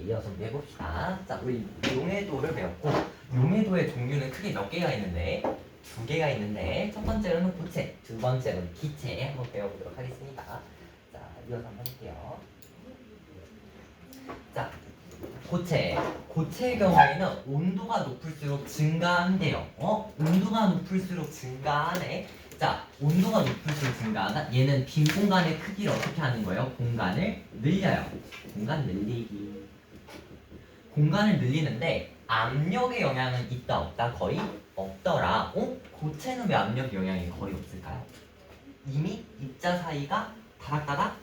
이어서 해봅시다. 자, 우리 용해도를 배웠고, 용해도의 종류는 크게 몇 개가 있는데, 두 개가 있는데, 첫 번째로는 고체, 두 번째로는 기체 한번 배워보도록 하겠습니다. 자, 이어서 한번 해볼게요. 자, 고체. 고체의 경우에는 온도가 높을수록 증가한대요. 온도가 높을수록 증가하네. 자, 온도가 높을수록 증가하다. 얘는 빈 공간의 크기를 어떻게 하는 거예요? 공간을 늘려요. 공간 늘리기. 공간을 늘리는데 압력의 영향은 있다 없다? 거의 없더라. 고체는 왜 압력 영향이 거의 없을까요? 이미 입자 사이가 다닥다닥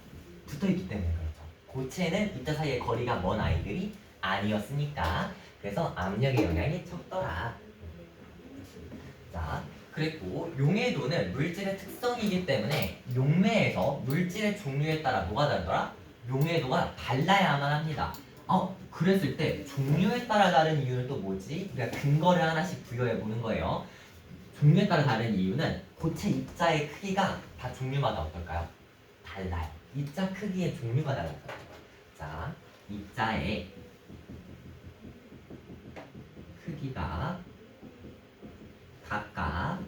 붙어있기 때문에 그렇죠. 고체는 입자 사이의 거리가 먼 아이들이 아니었으니까 그래서 압력의 영향이 적더라. 자, 그리고 용해도는 물질의 특성이기 때문에 용매에서 물질의 종류에 따라 뭐가 다르더라? 용해도가 달라야만 합니다. 그랬을 때 종류에 따라 다른 이유는 또 뭐지? 우리가 근거를 하나씩 부여해 보는 거예요. 종류에 따라 다른 이유는 고체 입자의 크기가 다 종류마다 어떨까요? 달라요. 입자 크기의 종류가 달라요. 자, 입자의 크기가 각각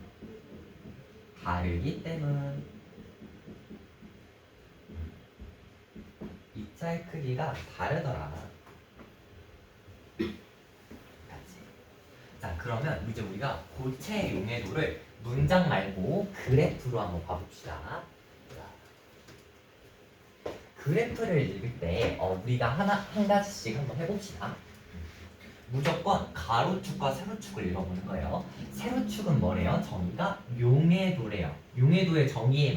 다르기 때문 입자의 크기가 다르더라. 자, 그러면 이제 우리가 고체 용해도를 문장 말고 그래프로 한번 봐봅시다. 자, 그래프를 읽을 때 우리가 한 가지씩 한번 해봅시다. 무조건 가로축과 세로축을 읽어보는 거예요. 세로축은 뭐래요? 정의가 용해도래요. 용해도의 정의에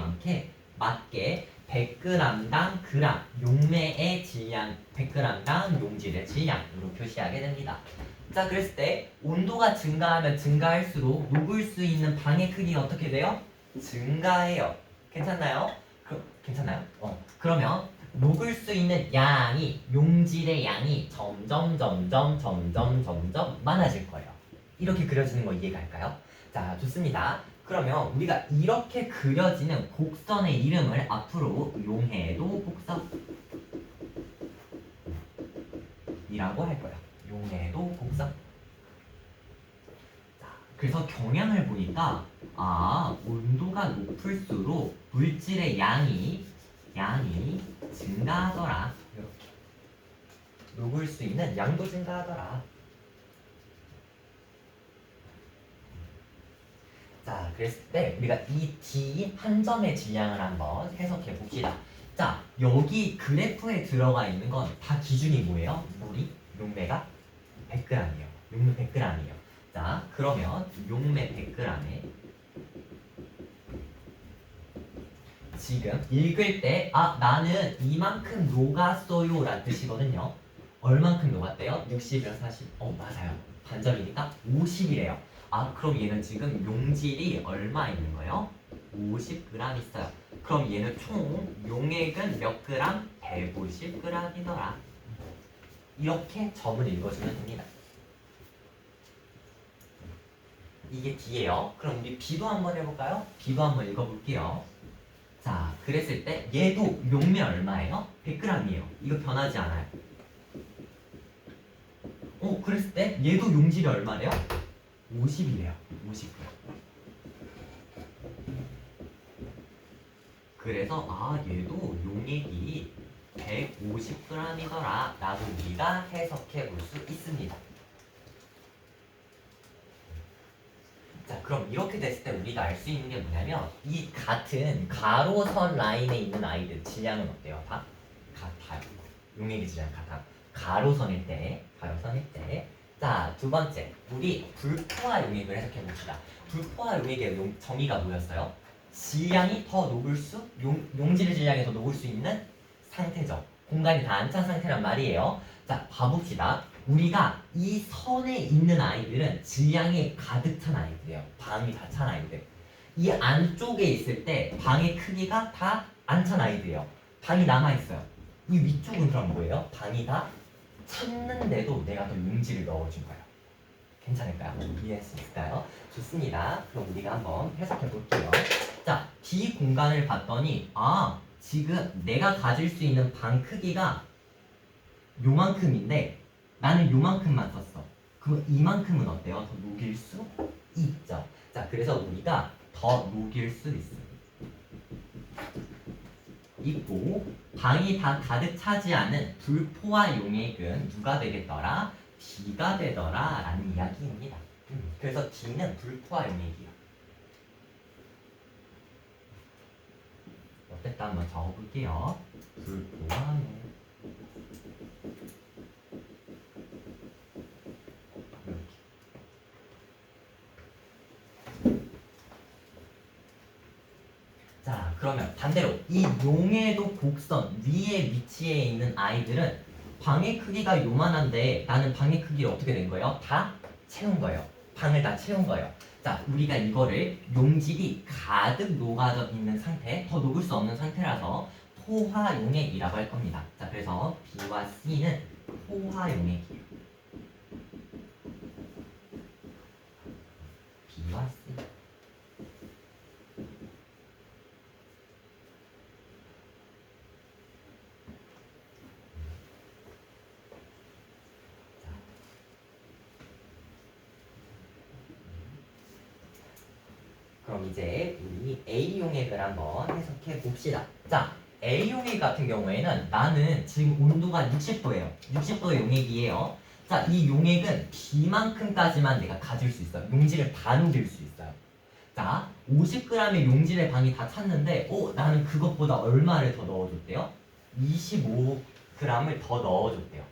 맞게 100g당 그람 용매의 질량 100g당 용질의 질량으로 표시하게 됩니다. 자, 그랬을 때 온도가 증가하면 증가할수록 녹을 수 있는 방의 크기가 어떻게 돼요? 증가해요. 괜찮나요? 괜찮나요? 그러면 녹을 수 있는 양이 용질의 양이 점점 많아질 거예요. 이렇게 그려지는 거 이해갈까요? 자, 좋습니다. 그러면 우리가 이렇게 그려지는 곡선의 이름을 앞으로 용해도 곡선이라고 할 거예요. 용해도 곡선. 자, 그래서 경향을 보니까 온도가 높을수록 물질의 양이 증가하더라. 이렇게 녹을 수 있는 양도 증가하더라. 자, 그랬을 때 우리가 이 D 한 점의 질량을 한번 해석해 봅시다. 자, 여기 그래프에 들어가 있는 건 다 기준이 뭐예요? 물이 용매가 100g이에요. 용매 100g이에요. 자, 그러면 용매 100g에 지금 읽을 때 나는 이만큼 녹았어요 라는 뜻이거든요. 얼만큼 녹았대요? 60이랑 40. 맞아요. 반절이니까 50이래요. 그럼 얘는 지금 용질이 얼마 있는 거예요? 50g 있어요. 그럼 얘는 총 용액은 몇 그램? 150g이더라. 이렇게 점을 읽어주면 됩니다. 이게 D예요. 그럼 우리 B도 한번 해볼까요? B도 한번 읽어볼게요. 자, 그랬을 때 얘도 용매 얼마예요? 100g이에요. 이거 변하지 않아요. 그랬을 때 얘도 용질이 얼마래요? 50이래요. 50g. 그래서 얘도 용액이 150g이더라 라고 우리가 해석해 볼 수 있습니다. 자, 그럼 이렇게 됐을 때 우리가 알 수 있는 게 뭐냐면 이 같은 가로선 라인에 있는 아이들 질량은 어때요? 다 같아요. 용액의 질량 같아요. 가로선일 때. 자, 두 번째, 우리 불포화 용액을 해석해 봅시다. 불포화 용액의 정의가 뭐였어요? 질량이 더 녹을 용질의 질량이 더 녹을 수 있는 상태죠. 공간이 다 안 찬 상태란 말이에요. 자, 봐봅시다. 우리가 이 선에 있는 아이들은 질량이 가득 찬 아이들이에요. 방이 다 찬 아이들. 이 안쪽에 있을 때 방의 크기가 다 안 찬 아이들이에요. 방이 남아있어요. 이 위쪽은 그럼 뭐예요? 방이 다 찼는데도 내가 더 용질을 넣어준 거예요. 괜찮을까요? 이해할 수 있을까요? 좋습니다. 그럼 우리가 한번 해석해 볼게요. 자, B 공간을 봤더니 지금 내가 가질 수 있는 방 크기가 요만큼인데 나는 요만큼만 썼어. 그럼 이만큼은 어때요? 더 녹일 수 있죠. 자, 그래서 우리가 더 녹일 수 있고 방이 다 가득 차지하는 불포화 용액은 누가 되겠더라? D가 되더라 라는 이야기입니다. 그래서 D는 불포화 용액이에요. 어땠다 한번 적어볼게요. 불포화 용액. 자, 그러면 반대로 이 용해도 곡선 위에 위치해 있는 아이들은 방의 크기가 요만한데 나는 방의 크기를 어떻게 된 거예요? 다 채운 거예요. 방을 다 채운 거예요. 자, 우리가 이거를 용질이 가득 녹아져 있는 상태, 더 녹을 수 없는 상태라서 포화용액이라고 할 겁니다. 자, 그래서 B와 C는 포화용액이에요. B와 C. 그럼 이제 우리 A용액을 한번 해석해 봅시다. 자, A용액 같은 경우에는 나는 지금 온도가 60도예요. 60도의 용액이에요. 자, 이 용액은 B만큼까지만 내가 가질 수 있어요. 용질을 다 녹일 수 있어요. 자, 50g의 용질의 방이 다 찼는데 나는 그것보다 얼마를 더 넣어줬대요? 25g을 더 넣어줬대요.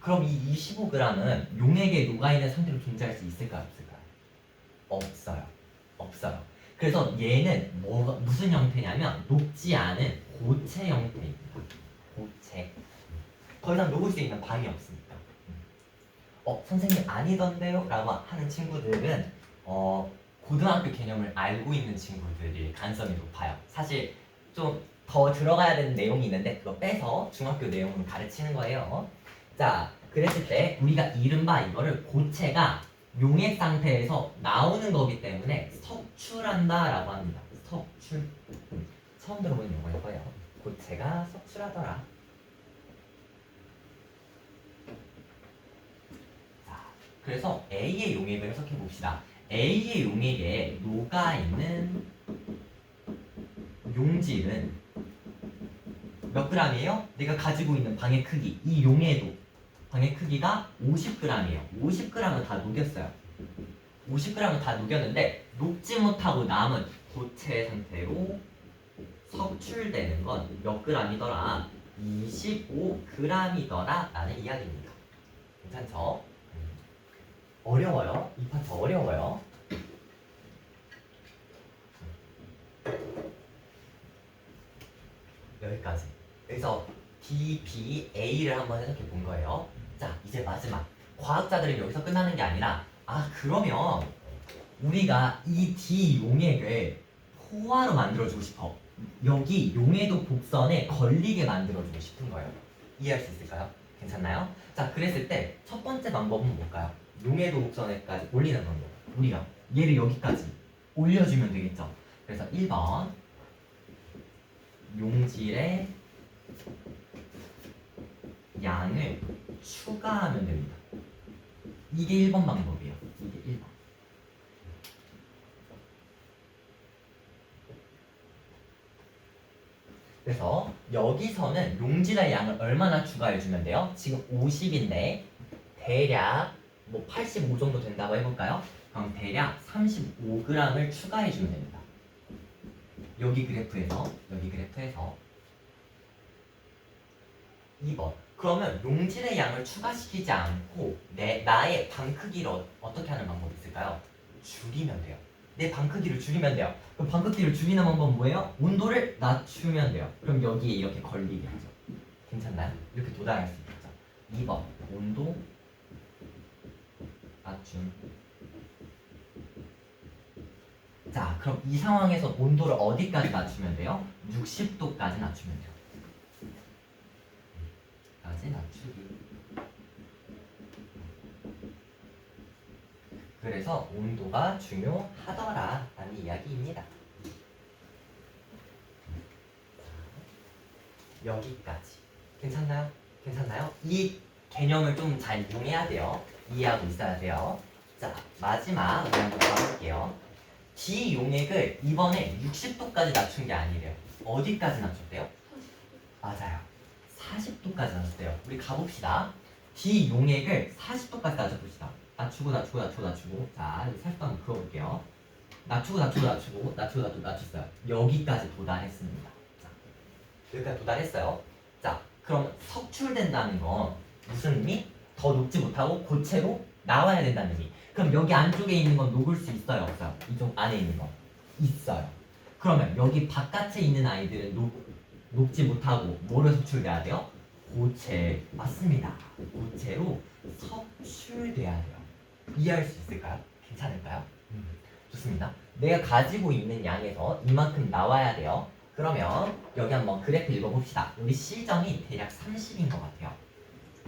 그럼 이 25g은 용액에 녹아있는 상태로 존재할 수 있을까요? 없을까요? 없어요. 없어요. 그래서 얘는 무슨 형태냐면 녹지 않은 고체 형태입니다. 고체. 더 이상 녹을 수 있는 방이 없으니까. 선생님 아니던데요? 라고 하는 친구들은 고등학교 개념을 알고 있는 친구들이 가능성이 높아요. 사실 좀 더 들어가야 되는 내용이 있는데 그거 빼서 중학교 내용으로 가르치는 거예요. 자, 그랬을 때 우리가 이른바 이거를 고체가 용액 상태에서 나오는 거기 때문에 석출한다라고 합니다. 석출. 처음 들어보는 용어일 거예요. 고체가 석출하더라. 자, 그래서 A의 용액을 해석해 봅시다. A의 용액에 녹아있는 용질은 몇 g이에요? 내가 가지고 있는 방의 크기, 이 용해도 방의 크기가 50g이에요. 50g은 다 녹였어요. 50g은 다 녹였는데 녹지 못하고 남은 고체 상태로 석출되는 건 몇 g이더라? 25g이더라 라는 이야기입니다. 괜찮죠? 어려워요. 이 파트 어려워요. 여기까지. 그래서 D, B, A를 한번 해석해 본 거예요. 자, 이제 마지막. 과학자들은 여기서 끝나는 게 아니라 그러면 우리가 이 D 용액을 포화로 만들어주고 싶어. 여기 용해도 곡선에 걸리게 만들어주고 싶은 거예요. 이해할 수 있을까요? 괜찮나요? 자, 그랬을 때 첫 번째 방법은 뭘까요? 용해도 곡선에까지 올리는 방법. 우리가 얘를 여기까지 올려주면 되겠죠. 그래서 1번 용질의 양을 추가하면 됩니다. 이게 1번 방법이에요. 이게 1번. 그래서 여기서는 용질의 양을 얼마나 추가해주면 돼요? 지금 50인데 대략 뭐 85 정도 된다고 해볼까요? 그럼 대략 35g을 추가해주면 됩니다. 여기 그래프에서 2번. 그러면 용질의 양을 추가시키지 않고 나의 방 크기를 어떻게 하는 방법이 있을까요? 줄이면 돼요. 내 방 크기를 줄이면 돼요. 그럼 방 크기를 줄이는 방법은 뭐예요? 온도를 낮추면 돼요. 그럼 여기에 이렇게 걸리게 하죠. 괜찮나요? 이렇게 도달할 수 있겠죠. 2번 온도 낮춤. 자, 그럼 이 상황에서 온도를 어디까지 낮추면 돼요? 60도까지 낮추면 돼요. 까지 낮추기. 그래서 온도가 중요하더라 라는 이야기입니다. 여기까지. 괜찮나요? 괜찮나요? 이 개념을 좀 잘 이용해야 돼요. 이해하고 있어야 돼요. 자, 마지막 우리 한번 가볼게요. D 용액을 이번에 60도까지 낮춘 게 아니래요. 어디까지 낮췄대요? 맞아요. 40도까지 낮췄대요. 우리 가봅시다. D 용액을 40도까지 낮춰봅시다. 낮추고 낮추고 낮추고 낮추고. 자, 여기 40도 한번 그어볼게요. 낮추고 낮추고 낮추고 낮추고 낮추고 낮췄어요. 여기까지 도달했습니다. 자, 여기까지 도달했어요. 자, 그럼 석출된다는 건 무슨 의미? 더 녹지 못하고 고체로 나와야 된다는 의미. 그럼 여기 안쪽에 있는 건 녹을 수 있어요? 없어요? 이쪽 안에 있는 거 있어요. 그러면 여기 바깥에 있는 아이들은 녹지 못하고 뭐로 석출돼야 돼요? 고체. 맞습니다. 고체로 석출돼야 돼요. 이해할 수 있을까요? 괜찮을까요? 좋습니다. 내가 가지고 있는 양에서 이만큼 나와야 돼요. 그러면 여기 한번 그래프 읽어봅시다. 우리 C점이 대략 30인 것 같아요.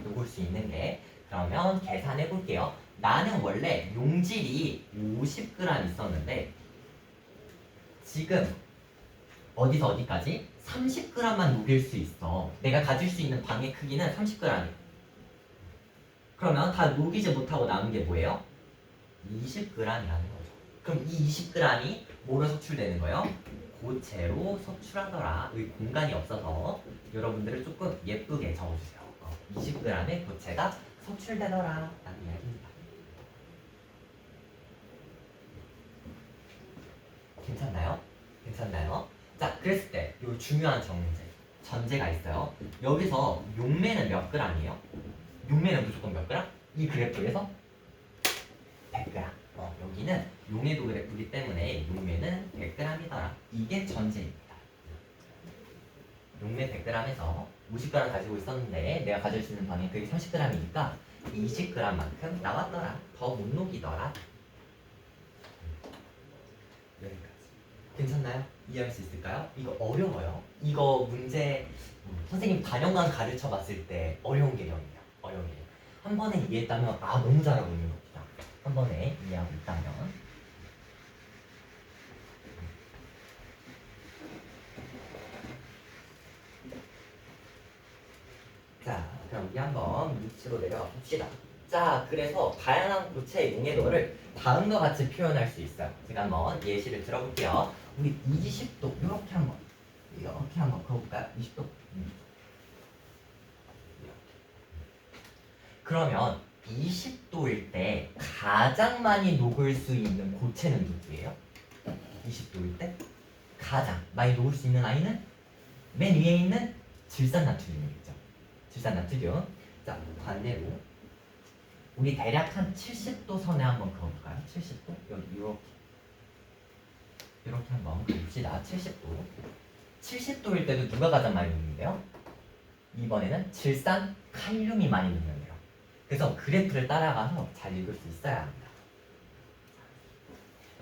녹을 수 있는 게. 그러면 계산해 볼게요. 나는 원래 용질이 50g 있었는데 지금 어디서 어디까지? 30g만 녹일 수 있어. 내가 가질 수 있는 방의 크기는 30g이에요. 그러면 다 녹이지 못하고 남은 게 뭐예요? 20g이라는 거죠. 그럼 이 20g이 뭐로 석출되는 거예요? 고체로 석출하더라. 여기 공간이 없어서 여러분들을 조금 예쁘게 적어주세요. 20g의 고체가 석출되더라 라는 이야기입니다. 괜찮나요? 괜찮나요? 자, 그랬을 때 요 중요한 전제가 있어요. 여기서 용매는 몇 g이에요? 용매는 무조건 몇 g? 이 그래프에서 100g. 여기는 용해도 그래프이기 때문에 용매는 100g이더라. 이게 전제입니다. 용매 100g에서 50g 가지고 있었는데 내가 가질 수 있는 방이 그게 30g이니까 20g만큼 나왔더라. 더 못 녹이더라. 여기까지. 괜찮나요? 이해할 수 있을까요? 이거 어려워요. 이거 문제 선생님 단연간 가르쳐 봤을 때 어려운 개념이에요. 어려운 개념. 한 번에 이해했다면 너무 잘하고 있는 겁니다. 한 번에 이해하고 있다면. 자, 그럼 우리 한번 밑으로 내려가 봅시다. 자, 그래서 다양한 고체의 용해도를 다음과 같이 표현할 수 있어요. 제가 한번 예시를 들어볼게요. 우리 20도 이렇게 한번 그어볼까요? 20도. 그러면 20도일 때 가장 많이 녹을 수 있는 고체는 누구예요? 20도일 때 가장 많이 녹을 수 있는 아이는 맨 위에 있는 질산나트륨이겠죠. 질산나트륨. 자, 반대로 우리 대략 한 70도 선에 한번 그어볼까요? 70도? 여기 이렇게 한번 그립시다. 70도. 70도일 때도 누가 가장 많이 녹는데요? 이번에는 질산 칼륨이 많이 녹는데요. 그래서 그래프를 따라가서 잘 읽을 수 있어야 합니다.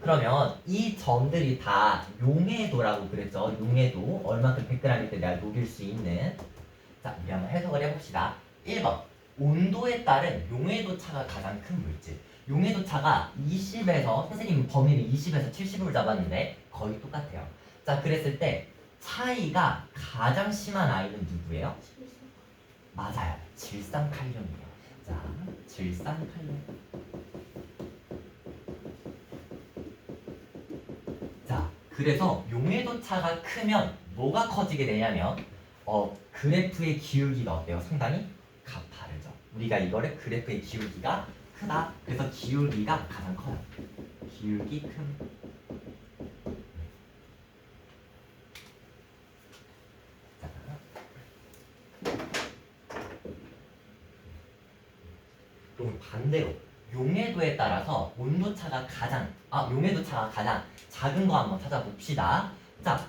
그러면 이 점들이 다 용해도라고 그랬죠. 용해도 얼마큼 100g일 때 내가 녹일 수 있는. 자, 우리 한번 해석을 해봅시다. 1번 온도에 따른 용해도 차가 가장 큰 물질. 용해도 차가 20에서 선생님 범위를 20에서 70으로 잡았는데 거의 똑같아요. 자, 그랬을 때 차이가 가장 심한 아이는 누구예요? 맞아요. 질산칼륨이에요. 자, 질산칼륨. 자, 그래서 용해도 차가 크면 뭐가 커지게 되냐면 그래프의 기울기가 어때요? 상당히 가파르죠. 우리가 이거를 그래프의 기울기가 크다. 그래서 기울기가 가장 커요. 기울기 큼. 그럼 반대로 용해도에 따라서 온도차가 용해도차가 가장 작은 거 한번 찾아봅시다. 자,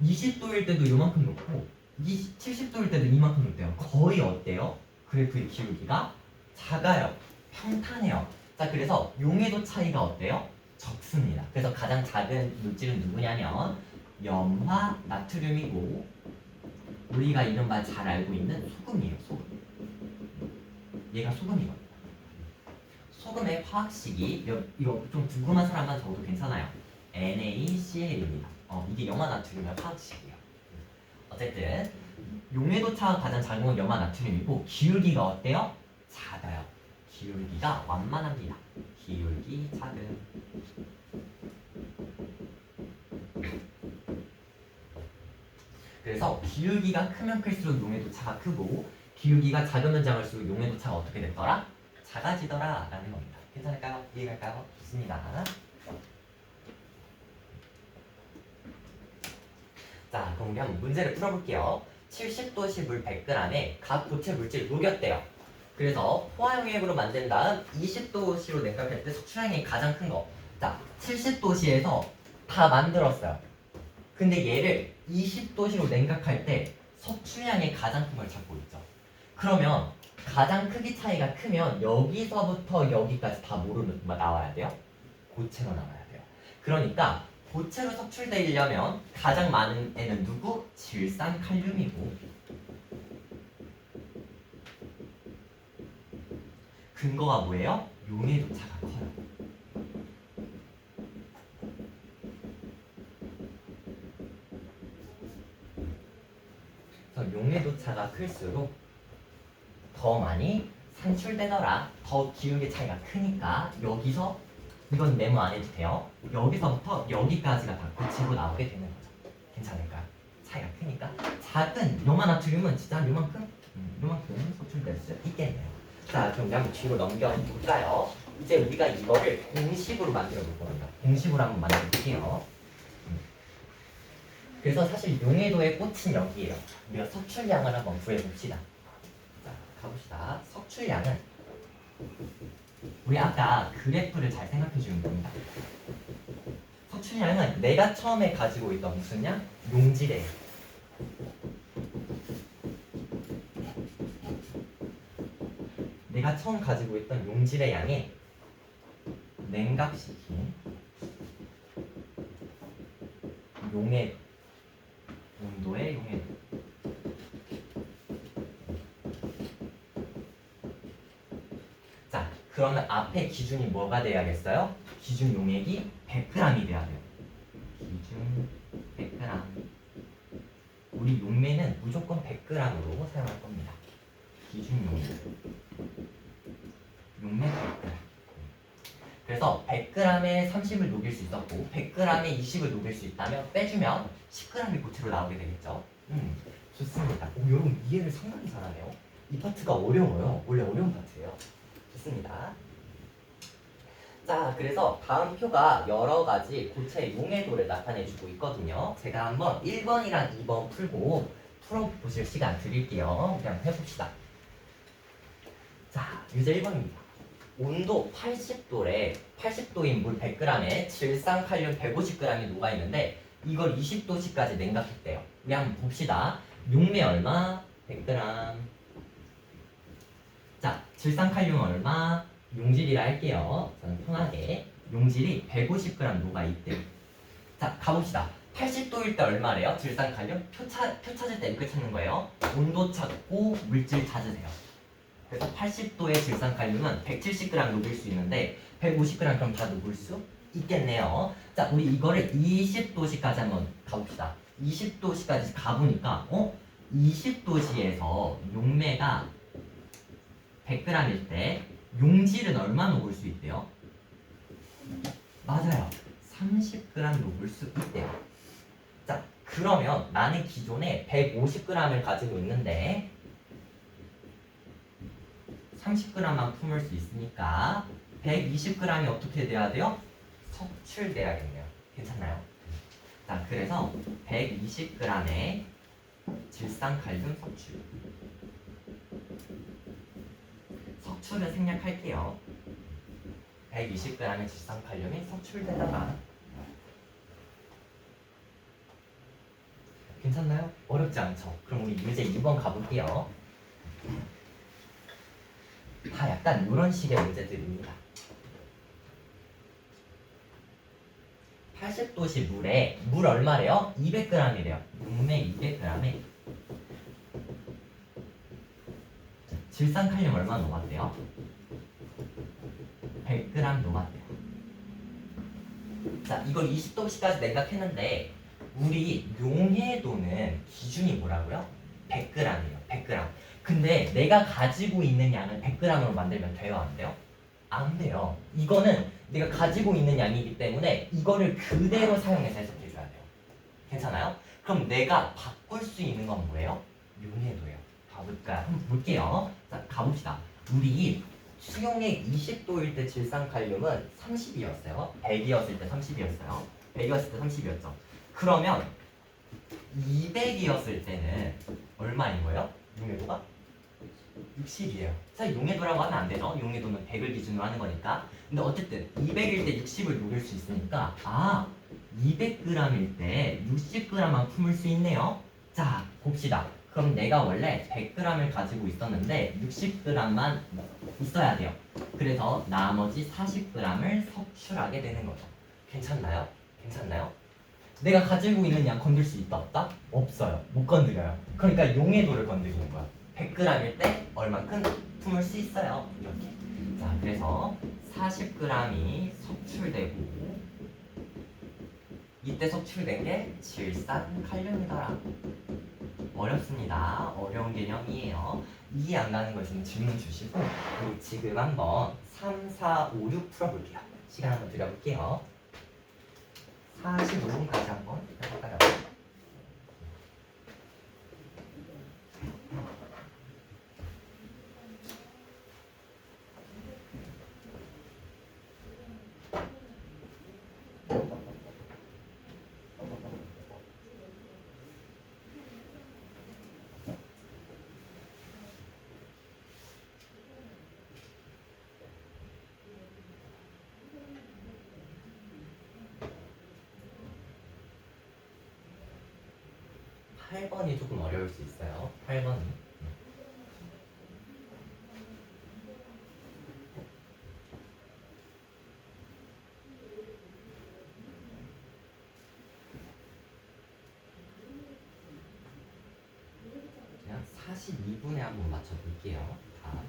20도일 때도 이만큼 높고 70도일 때도 이만큼 높대요. 거의 어때요? 그래프의 기울기가 작아요. 평탄해요. 자, 그래서 용해도 차이가 어때요? 적습니다. 그래서 가장 작은 물질은 누구냐면 염화 나트륨이고 우리가 이른바 잘 알고 있는 소금이에요. 소금. 얘가 소금이거든요. 소금의 화학식이 이거 좀 궁금한 사람만 적어도 괜찮아요. NaCl입니다. 이게 염화 나트륨의 화학식이에요. 어쨌든 용해도차가 가장 작은 건 염화 나트륨이고 기울기가 어때요? 작아요. 기울기가 완만합니다. 기울기 작은. 그래서 기울기가 크면 클수록 용해도차가 크고 기울기가 작으면 작을수록 용해도차가 어떻게 됐더라? 작아지더라 라는 겁니다. 괜찮을까요? 이해갈까요? 좋습니다. 자, 그럼 우리 한번 문제를 풀어볼게요. 70도씨 물 100g에 각 고체 물질을 녹였대요. 그래서 포화용액으로 만든 다음 20도씨로 냉각할 때 속출량이 가장 큰 거. 자, 70도씨에서 다 만들었어요. 근데 얘를 20도씨로 냉각할 때 석출량이 가장 큰 걸 찾고 있죠. 그러면 가장 크기 차이가 크면 여기서부터 여기까지 다 뭐로 나와야 돼요? 고체로 나와야 돼요. 그러니까 고체로 석출되려면 가장 많은 애는 누구? 질산칼륨이고 근거가 뭐예요? 용해도차가 커요. 그래서 용해도차가 클수록 더 많이 산출되더라. 더 기울기 차이가 크니까 여기서 이건 메모 안 해도 돼요. 여기서부터 여기까지가 다 고체로 나오게 되는 거죠. 괜찮을까요? 차이가 크니까. 작은 요만나트륨은 진짜 한 요만큼? 요만큼 속출될 수 있겠네요. 자, 그럼 우리 한번 뒤로 넘겨볼까요? 이제 우리가 이거를 공식으로 만들어 볼 겁니다. 공식으로 한번 만들어 볼게요. 그래서 사실 용해도의 꽃은 여기에요. 우리가 석출량을 한번 구해봅시다. 자, 가봅시다. 석출량은 우리 아까 그래프를 잘 생각해 주면 됩니다. 석출량은 내가 처음에 가지고 있던 무슨 양? 용질이에요. 내가 처음 가지고 있던 용질의 양에 냉각시킨 용해 온도의 용해도. 자, 그러면 앞에 기준이 뭐가 돼야겠어요? 기준 용액이 100g이 돼야 돼요. 기준 100g. 우리 용매는 무조건 100g으로 사용할 겁니다. 기준 용매. 용매 100g. 그래서 100g에 30을 녹일 수 있었고 100g에 20을 녹일 수 있다면 빼주면 10g이 고체로 나오게 되겠죠. 좋습니다. 오, 여러분 이해를 상당히 잘하네요. 이 파트가 어려워요. 원래 어려운 파트예요. 좋습니다. 자, 그래서 다음 표가 여러 가지 고체의 용해도를 나타내주고 있거든요. 제가 한번 1번이랑 2번 풀어보실 시간 드릴게요. 그냥 해봅시다. 자, 유제 1번입니다. 온도 80도인 물 100g에 질산칼륨 150g이 녹아있는데 이걸 20도씨까지 냉각했대요. 우리 한번 봅시다. 용매 얼마? 100g. 자, 질산칼륨 얼마? 용질이라 할게요. 저는 편하게. 용질이 150g 녹아있대요. 자, 가봅시다. 80도일 때 얼마래요? 질산칼륨? 표 찾을 때 이렇게 찾는 거예요. 온도 찾고 물질 찾으세요. 그래서 80도의 질산칼륨은 170g 녹일 수 있는데 150g 그럼 다 녹을 수 있겠네요. 자, 우리 이거를 20도씨까지 한번 가봅시다. 20도씨까지 가보니까 20도씨에서 용매가 100g일 때 용질은 얼마 녹을 수 있대요? 맞아요. 30g 녹을 수 있대요. 자, 그러면 나는 기존에 150g을 가지고 있는데 30g만 품을 수 있으니까 120g이 어떻게 돼야 돼요? 석출돼야겠네요. 괜찮나요? 자, 그래서 120g의 질산칼륨 석출. 석출을 생략할게요. 120g의 질산칼륨이 석출되다가 괜찮나요? 어렵지 않죠? 그럼 우리 이제 2번 가볼게요. 다 약간 이런 식의 문제들입니다. 80도씨 물에 물 얼마래요? 200g이래요. 용매 200g에 질산칼륨 얼마 녹았대요? 100g 녹았대요. 자, 이걸 20도씨까지 냉각했는데 우리 용해도는 기준이 뭐라고요? 100g이에요. 100g. 근데 내가 가지고 있는 양을 100g으로 만들면 돼요, 안 돼요? 안 돼요. 이거는 내가 가지고 있는 양이기 때문에 이거를 그대로 사용해서 해석해줘야 돼요. 괜찮아요? 그럼 내가 바꿀 수 있는 건 뭐예요? 용해도예요. 가볼까요? 한번 볼게요. 자, 가봅시다. 우리 수용액 20도일 때 질산칼륨은 30이었어요. 100이었을 때 30이었어요. 100이었을 때 30이었죠. 그러면 200이었을 때는 얼마인 거예요? 용해도가? 60이에요. 사실 용해도라고 하면 안 되죠. 용해도는 100을 기준으로 하는 거니까. 근데 어쨌든 200일 때 60을 녹일 수 있으니까 200g일 때 60g만 품을 수 있네요. 자, 봅시다. 그럼 내가 원래 100g을 가지고 있었는데 60g만 있어야 돼요. 그래서 나머지 40g을 석출하게 되는 거죠. 괜찮나요? 괜찮나요? 내가 가지고 있는 양 건들 수 있다 없다? 없어요. 못 건드려요. 그러니까 용해도를 건드리는 거야. 100g일 때 얼만큼 품을 수 있어요. 이렇게. 자, 그래서 40g이 석출되고 이때 석출된 게 질산칼륨이더라. 어렵습니다. 어려운 개념이에요. 이해 안 가는 거 있으면 질문 주시고 우리 지금 한번 3, 4, 5, 6 풀어볼게요. 시간 한번 드려볼게요. 45분까지 한번 해볼까요? 8번이 조금 어려울 수 있어요. 8번이. 그냥 42분에 한번 맞춰볼게요. 다.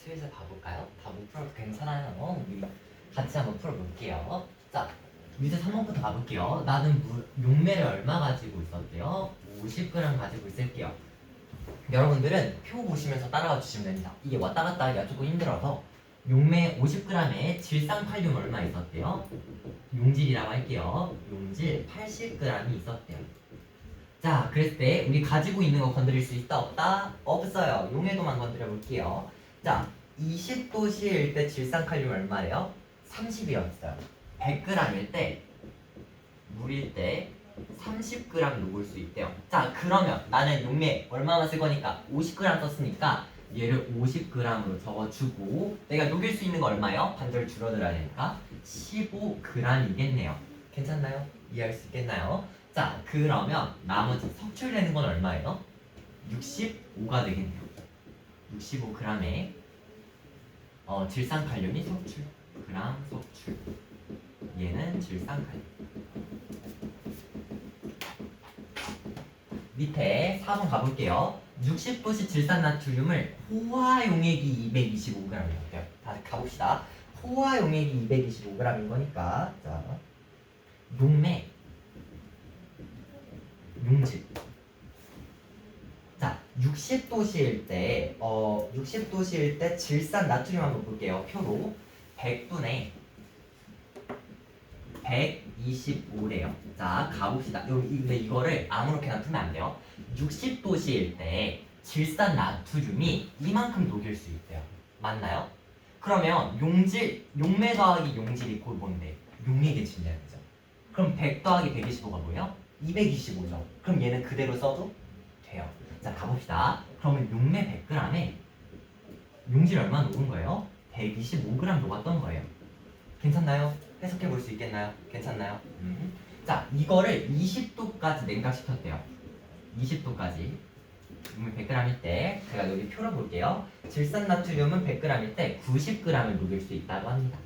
슬슬 봐볼까요? 다 못 풀어도 괜찮아요. 우리 같이 한번 풀어볼게요. 자, 밑에 3번부터 가볼게요. 나는 용매를 얼마 가지고 있었대요? 50g 가지고 있을게요. 여러분들은 표 보시면서 따라와 주시면 됩니다. 이게 왔다 갔다 하기가 조금 힘들어서 용매 50g에 질산칼륨 얼마 있었대요? 용질이라고 할게요. 용질 80g이 있었대요. 자, 그랬을 때 우리 가지고 있는 거 건드릴 수 있다 없다? 없어요. 용해도만 건드려 볼게요. 자, 20도씨일 때 질산칼륨 얼마래요? 30이었어요. 100g일 때 물일 때 30g 녹을 수 있대요. 자, 그러면 나는 용매 얼마나 쓸 거니까 50g 썼으니까 얘를 50g으로 적어주고 내가 녹일 수 있는 거 얼마예요? 반절 줄어들어야 되니까 15g이겠네요. 괜찮나요? 이해할 수 있겠나요? 자, 그러면 나머지 석출되는 건 얼마예요? 65가 되겠네요. 65g의 질산칼륨이 석출. 그람 석출. 얘는 질산칼륨. 밑에 4번 가볼게요. 60도씨 질산나트륨을 포화용액이 225g이었대요. 다시 가봅시다. 포화용액이 225g인 거니까 자, 용매 용질. 자, 60도씨일 때 60도씨일 때 질산 나트륨 한번 볼게요. 표로 100분의 125래요. 자, 가봅시다. 근데 이거를 아무렇게나 풀면 안 돼요. 60도씨일 때 질산 나트륨이 이만큼 녹일 수 있대요. 맞나요? 그러면 용매 더하기 용질이 곧 뭔데? 용액의 질량이죠. 그럼 100 더하기 125가 뭐예요? 225죠. 그럼 얘는 그대로 써도 돼요. 자, 가봅시다. 그러면 용매 100g에 용질 얼마 녹은 거예요? 125g 녹았던 거예요. 괜찮나요? 해석해 볼 수 있겠나요? 괜찮나요? 자, 이거를 20도까지 냉각시켰대요. 20도까지. 용매 100g일 때 제가 여기 표로 볼게요. 질산나트륨은 100g일 때 90g을 녹일 수 있다고 합니다.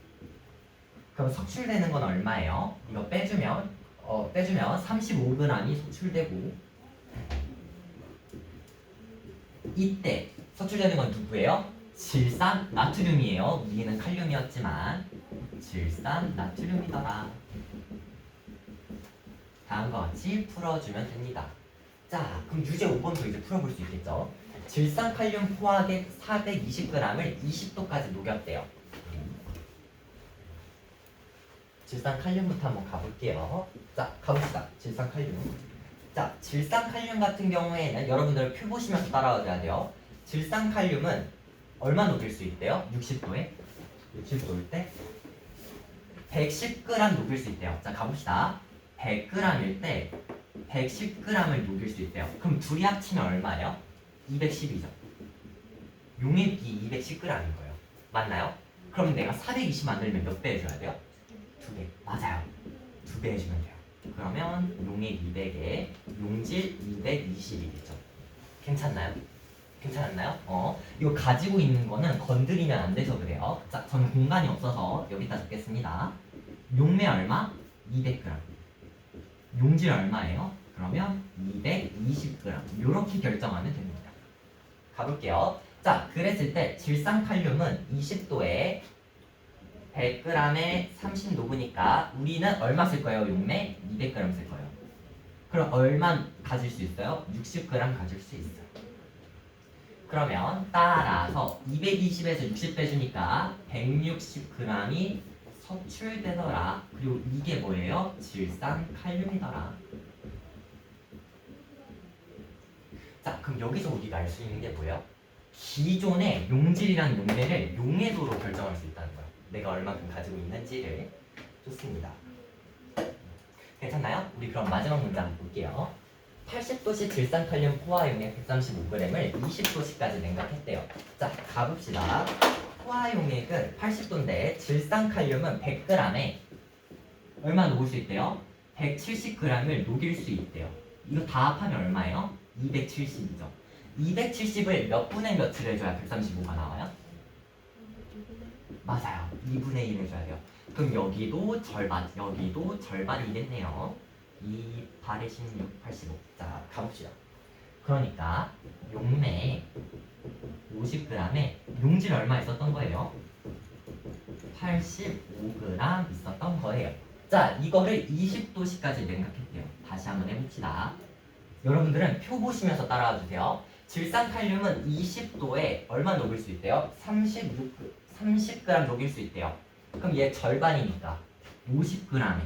그럼 석출되는 건 얼마예요? 이거 빼주면 35g이 석출되고 이때 석출되는 건 누구예요? 질산 나트륨이에요. 위에는 칼륨이었지만 질산 나트륨이더라. 다음과 같이 풀어주면 됩니다. 자, 그럼 유제 5번도 이제 풀어볼 수 있겠죠? 질산 칼륨 포화액 420g을 20도까지 녹였대요. 질산 칼륨부터 한번 가볼게요. 자, 가봅시다. 질산 칼륨. 자, 질산 칼륨 같은 경우에는 여러분들 표 보시면서 따라와줘야 돼요. 질산 칼륨은 얼마 녹일 수 있대요? 60도에? 60도일 때 110g 녹일 수 있대요. 자, 가봅시다. 100g일 때 110g을 녹일 수 있대요. 그럼 둘이 합치면 얼마예요? 210이죠. 용액이 210g인 거예요. 맞나요? 그럼 내가 420 만들면 몇 배 해줘야 돼요? 2배. 맞아요. 2배 해주면 돼요. 그러면 용액 200에 용질 220이겠죠. 괜찮나요? 괜찮았나요? 이거 가지고 있는 거는 건드리면 안 돼서 그래요. 자, 저는 공간이 없어서 여기다 적겠습니다. 용매 얼마? 200g. 용질 얼마예요? 그러면 220g. 이렇게 결정하면 됩니다. 가볼게요. 자, 그랬을 때 질산칼륨은 20도에 100g에 30 녹으니까 우리는 얼마 쓸 거예요? 용매 200g 쓸 거예요. 그럼 얼마 가질 수 있어요? 60g 가질 수 있어요. 그러면 따라서 220에서 60 빼주니까 160g이 석출되더라. 그리고 이게 뭐예요? 질산칼륨이더라. 자, 그럼 여기서 우리가 알 수 있는 게 뭐예요? 기존의 용질이랑 용매를 용해도로 결정할 수 있다는 거예요. 내가 얼마큼 가지고 있는지를. 좋습니다. 괜찮나요? 우리 그럼 마지막 문제 한번 볼게요. 80도씨 질산칼륨 포화용액 135g을 20도씨까지 냉각했대요. 자, 가봅시다. 포화용액은 80도인데 질산칼륨은 100g에 얼마 녹을 수 있대요? 170g을 녹일 수 있대요. 이거 다 합하면 얼마예요? 270이죠. 270을 몇 분의 몇을 해줘야 135가 나와요? 맞아요. 2분의 1 해줘야 돼요. 그럼 여기도 절반이겠네요. 2, 8에 16, 85. 자, 가봅시다. 그러니까 용매 50g에 용질 얼마 있었던 거예요? 85g 있었던 거예요. 자, 이거를 20도씨까지 냉각했대요. 다시 한번 해봅시다. 여러분들은 표 보시면서 따라와 주세요. 질산칼륨은 20도에 얼마 녹일 수 있대요? 30g 녹일 수 있대요. 그럼 얘 절반이니까 50g에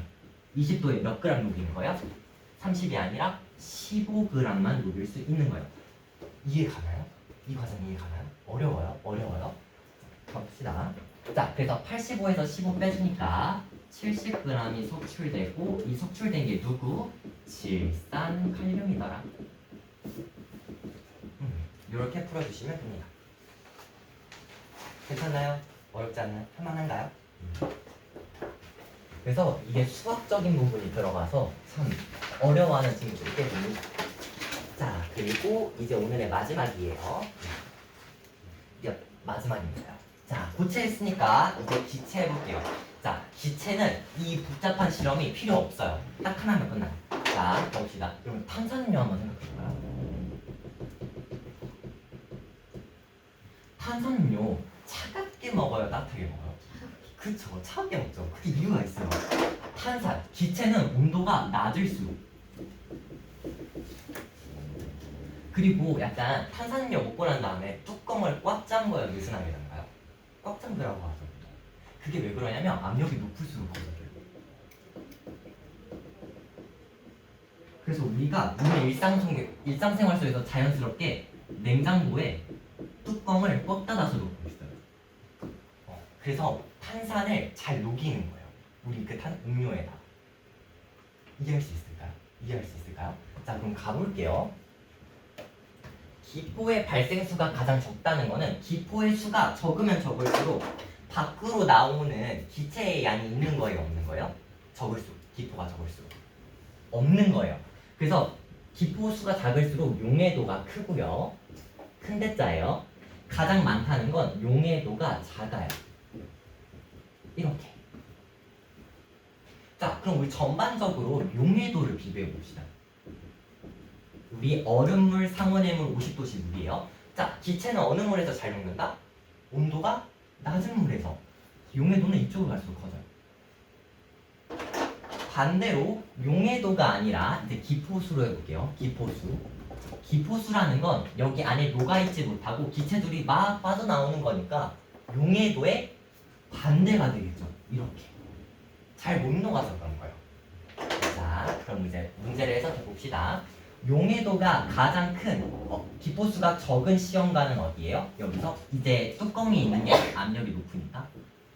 20도에 몇 g 녹이는 거예요? 30이 아니라 15g만 녹일 수 있는 거예요. 이해 가나요? 이 과정 이해 가나요? 어려워요? 어려워요? 가봅시다. 자, 그래서 85에서 15 빼주니까 70g이 속출되고 이 속출된 게 누구? 질산칼륨이더라. 이렇게 풀어주시면 됩니다. 괜찮나요? 어렵지 않나요? 할만한가요? 그래서 이게 수학적인 부분이 들어가서 참 어려워하는 친구들이 꽤 됩니다. 자, 그리고 이제 오늘의 마지막이에요. 이게 마지막입니다. 자, 고체했으니까 이제 기체 해볼게요. 자, 기체는 이 복잡한 실험이 필요 없어요. 딱 하나면 끝나요. 자, 봅시다. 그럼 탄산음료 한번 생각해볼까요? 탄산음료 차갑게 먹어요? 따뜻하게 먹어요? 그쵸, 차갑게 먹죠. 그게 이유가 있어요. 탄산, 기체는 온도가 낮을수록 그리고 약간 탄산음료 먹고 난 다음에 뚜껑을 꽉 짠 거예요? 느슨하게 담가요? 꽉 잠그라고 하죠. 그게 왜 그러냐면 압력이 높을수록 커져요. 그래서 우리가 우리 일상생활 속에서 자연스럽게 냉장고에 뚜껑을 꽉 닫아서 놓고 있어요. 그래서 탄산을 잘 녹이는 거예요. 우리 그 음료에다. 이해할 수 있을까요? 이해할 수 있을까요? 자, 그럼 가볼게요. 기포의 발생수가 가장 적다는 거는 기포의 수가 적으면 적을수록 밖으로 나오는 기체의 양이 있는 거예요, 없는 거예요? 적을수록, 기포가 적을수록 없는 거예요. 그래서 기포 수가 작을수록 용해도가 크고요. 큰 대자예요. 가장 많다는 건 용해도가 작아요. 이렇게. 자, 그럼 우리 전반적으로 용해도를 비교해 봅시다. 우리 얼음물, 상온의 물 50도씨 물이에요. 자, 기체는 어느 물에서 잘 녹는다? 온도가 낮은 물에서. 용해도는 이쪽으로 갈수록 커져요. 반대로 용해도가 아니라 이제 기포수로 해볼게요. 기포수. 기포수라는 건 여기 안에 녹아있지 못하고 기체들이 막 빠져나오는 거니까 용해도의 반대가 되겠죠. 이렇게. 잘 못 녹아서 그런 거예요. 자, 그럼 이제 문제를 해석해 봅시다. 용해도가 가장 큰 기포수가 적은 시험관은 어디예요? 여기서 이제 뚜껑이 있는 게 압력이 높으니까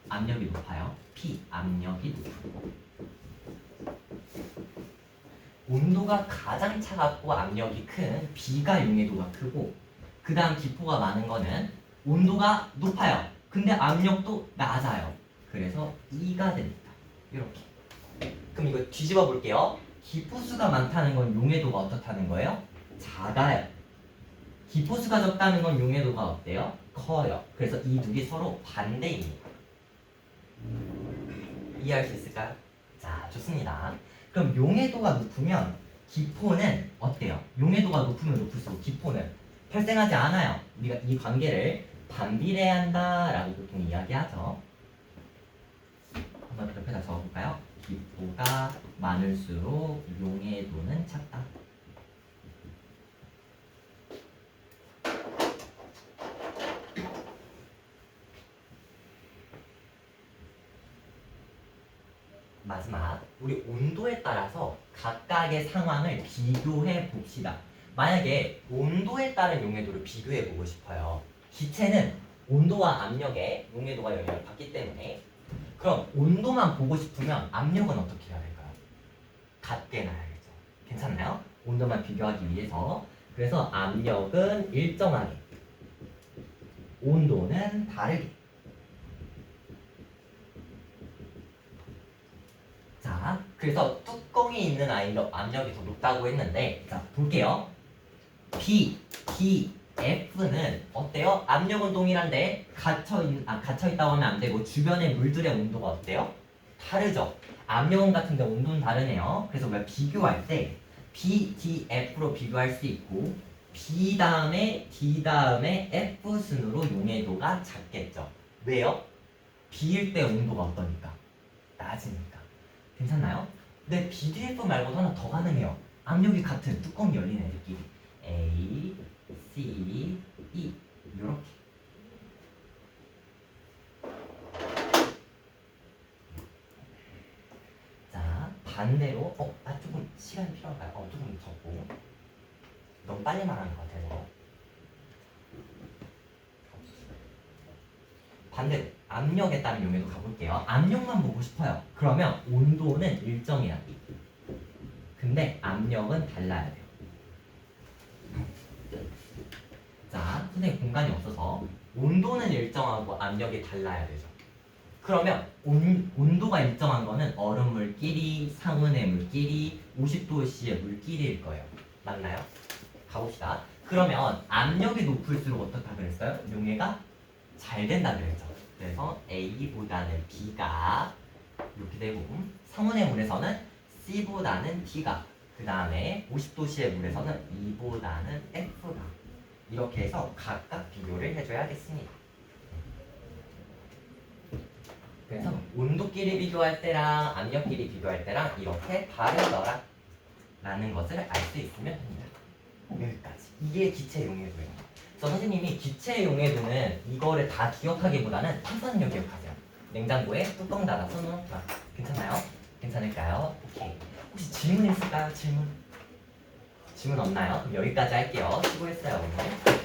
압력이 높아요. P 압력이 높고 온도가 가장 차갑고 압력이 큰 B가 용해도가 크고 그 다음 기포가 많은 거는 온도가 높아요. 근데 압력도 낮아요. 그래서 E가 됩니다. 이렇게. 그럼 이거 뒤집어 볼게요. 기포수가 많다는 건 용해도가 어떻다는 거예요? 작아요. 기포수가 적다는 건 용해도가 어때요? 커요. 그래서 이 둘이 서로 반대입니다. 이해할 수 있을까요? 자, 좋습니다. 그럼 용해도가 높으면 기포는 어때요? 용해도가 높으면 높을수록 기포는 발생하지 않아요. 우리가 이 관계를 반비례한다라고 보통 이야기하죠. 한번 옆에다 적어볼까요? 기포가 많을수록 용해도는 작다. 마지막, 우리 온도에 따라서 각각의 상황을 비교해 봅시다. 만약에 온도에 따른 용해도를 비교해 보고 싶어요. 기체는 온도와 압력에 용해도가 영향을 받기 때문에 그럼 온도만 보고 싶으면 압력은 어떻게 해야 될까요? 같게 놔야겠죠. 괜찮나요? 온도만 비교하기 위해서. 그래서 압력은 일정하게, 온도는 다르게. 자, 그래서 뚜껑이 있는 아이로 압력이 더 높다고 했는데, 자, 볼게요. B, D, F는 어때요? 압력은 동일한데 갇혀있다고 하면 안 되고 주변의 물들의 온도가 어때요? 다르죠? 압력은 같은데 온도는 다르네요. 그래서 우리가 비교할 때 B, D, F로 비교할 수 있고 B 다음에 D 다음에 F 순으로 용해도가 작겠죠. 왜요? B일 때 온도가 어떠니까? 낮으니까. 괜찮나요? 근데 BDF 말고도 하나 더 가능해요. 압력이 같은 뚜껑이 열린 애들끼리 A, C, E 이렇게. 자 반대로 조금 시간이 필요할까요? 조금 적고 너무 빨리 말하는 것 같아서. 반대로 압력에 따른 용해도 가볼게요. 압력만 보고 싶어요. 그러면 온도는 일정해야 돼. 근데 압력은 달라야 돼요. 자, 선생님 공간이 없어서 온도는 일정하고 압력이 달라야 되죠. 그러면 온도가 일정한 거는 얼음물끼리, 상온의 물끼리, 50도씨의 물끼리일 거예요. 맞나요? 가봅시다. 그러면 압력이 높을수록 어떻다 그랬어요? 용해가 잘 된다 그랬죠. 그래서 A보다는 B가 이렇게 되고, 상온의 물에서는 C보다는 D가, 그 다음에 50도씨의 물에서는 E보다는 F가, 이렇게 해서 각각 비교를 해줘야겠습니다. 그래서 온도끼리 비교할 때랑 압력끼리 비교할 때랑 이렇게 다르더라 라는 것을 알 수 있으면 됩니다. 여기까지. 이게 기체 용해도예요. 그래서 선생님이 기체 용해도는 이거를 다 기억하기보다는 탄산음료 기억하세요. 냉장고에 뚜껑 닫아서 놓을까. 괜찮나요? 괜찮을까요? 오케이. 혹시 질문 있을까요? 질문 없나요? 그럼 여기까지 할게요. 수고했어요 오늘.